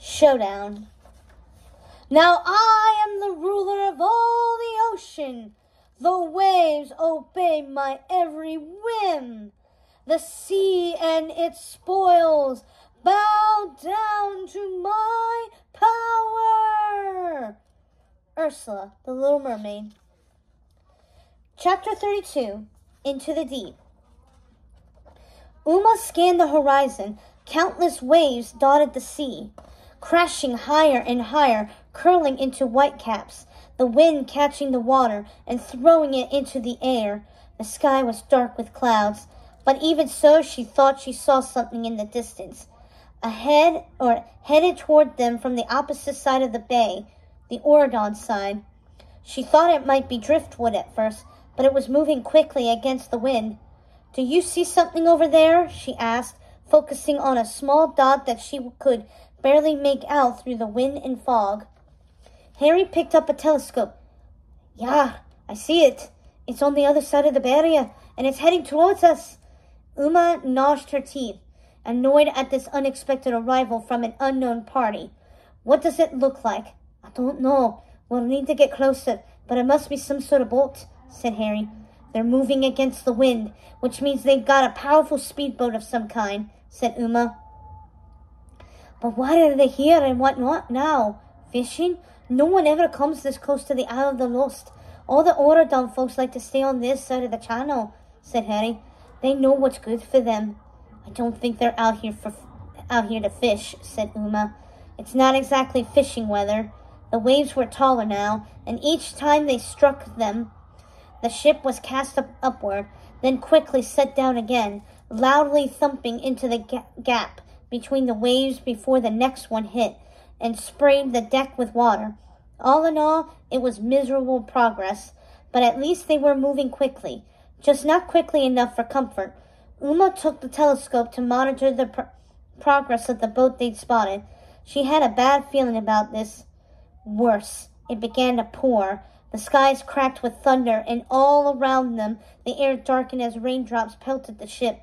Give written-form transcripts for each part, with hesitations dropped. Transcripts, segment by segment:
Showdown. Now I am the ruler of all the ocean. The waves obey my every whim. The sea and its spoils bow down to my power. Ursula, the Little Mermaid. Chapter 32, Into the Deep. Uma scanned the horizon. Countless waves dotted the sea, crashing higher and higher, curling into whitecaps, the wind catching the water and throwing it into the air. The sky was dark with clouds, but even so she thought she saw something in the distance. Ahead, or headed toward them from the opposite side of the bay, the Oregon side. She thought it might be driftwood at first, but it was moving quickly against the wind. "Do you see something over there?" she asked, focusing on a small dot that she could barely make out through the wind and fog. Harry picked up a telescope. "Yeah, I see it. It's on the other side of the barrier, and it's heading towards us." Uma gnashed her teeth, annoyed at this unexpected arrival from an unknown party. "What does it look like?" "I don't know. We'll need to get closer, but it must be some sort of boat," said Harry. "They're moving against the wind, which means they've got a powerful speedboat of some kind," said Uma. "But why are they here and what not now? Fishing? No one ever comes this close to the Isle of the Lost. All the Oregon folks like to stay on this side of the channel," said Harry. "They know what's good for them." "I don't think they're out here to fish," said Uma. "It's not exactly fishing weather." The waves were taller now, and each time they struck them, the ship was cast upward, then quickly set down again, loudly thumping into the gap between the waves before the next one hit, and sprayed the deck with water. All in all, it was miserable progress, but at least they were moving quickly, just not quickly enough for comfort. Uma took the telescope to monitor the progress of the boat they'd spotted. She had a bad feeling about this. Worse, it began to pour. The skies cracked with thunder, and all around them the air darkened as raindrops pelted the ship.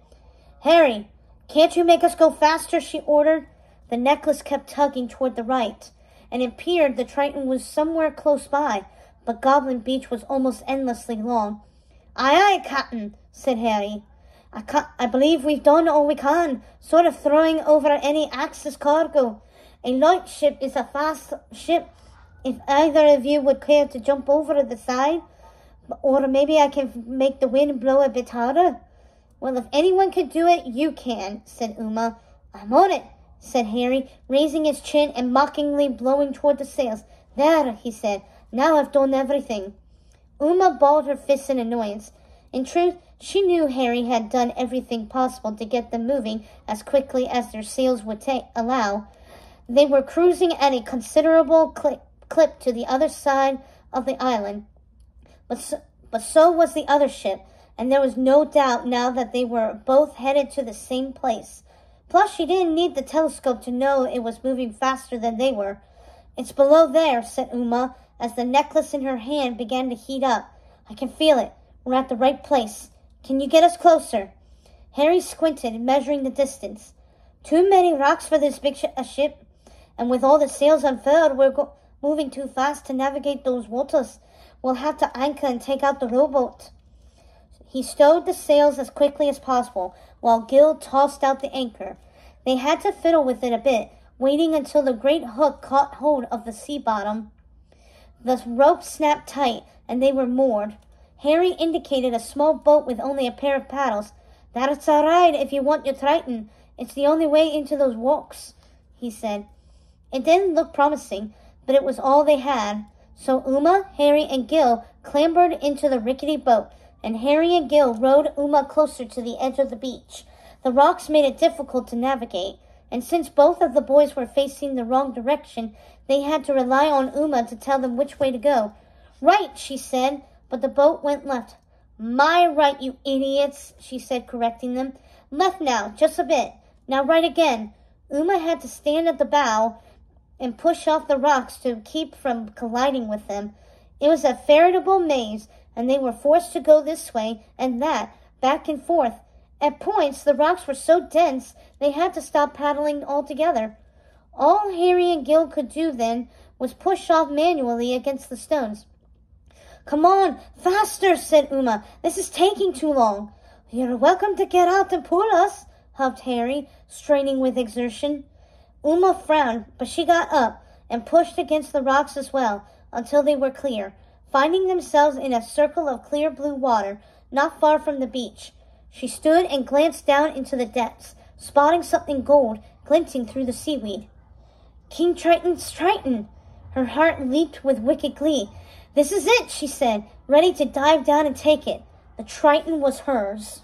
"Harry, can't you make us go faster?" she ordered. The necklace kept tugging toward the right, and it appeared the Triton was somewhere close by, but Goblin Beach was almost endlessly long. "Aye, aye, Captain," said Harry. I believe we've done all we can, sort of throwing over any Axis cargo. A light ship is a fast ship. If either of you would care to jump over the side, or maybe I can make the wind blow a bit harder." "Well, if anyone can do it, you can," said Uma. "I'm on it," said Harry, raising his chin and mockingly blowing toward the sails. "There," he said. "Now I've done everything." Uma balled her fists in annoyance. In truth, she knew Harry had done everything possible to get them moving as quickly as their sails would allow. They were cruising at a considerable clip to the other side of the island, but so was the other ship, and there was no doubt now that they were both headed to the same place. Plus, she didn't need the telescope to know it was moving faster than they were. "It's below there," said Uma, as the necklace in her hand began to heat up. "I can feel it. We're at the right place. Can you get us closer?" Harry squinted, measuring the distance. "Too many rocks for this big ship, and with all the sails unfurled, we're moving too fast to navigate those waters. We'll have to anchor and take out the rowboat." He stowed the sails as quickly as possible, while Gil tossed out the anchor. They had to fiddle with it a bit, waiting until the great hook caught hold of the sea bottom. The rope snapped tight, and they were moored. Harry indicated a small boat with only a pair of paddles. "That's all right if you want your Triton. It's the only way into those walks," he said. It didn't look promising, but it was all they had. So Uma, Harry, and Gil clambered into the rickety boat, and Harry and Gil rowed Uma closer to the edge of the beach. The rocks made it difficult to navigate, and since both of the boys were facing the wrong direction, they had to rely on Uma to tell them which way to go. "Right," she said, but the boat went left. "My right, you idiots," she said, correcting them. "Left now, just a bit. Now right again." Uma had to stand at the bow and push off the rocks to keep from colliding with them. It was a veritable maze, and they were forced to go this way and that, back and forth. At points, the rocks were so dense they had to stop paddling altogether. All Harry and Gil could do then was push off manually against the stones. "Come on, faster," said Uma. "This is taking too long." "You're welcome to get out and pull us," huffed Harry, straining with exertion. Uma frowned, but she got up and pushed against the rocks as well until they were clear, finding themselves in a circle of clear blue water not far from the beach. She stood and glanced down into the depths, spotting something gold glinting through the seaweed. "King Triton's Triton!" Her heart leaped with wicked glee. "This is it," she said, ready to dive down and take it. The Triton was hers.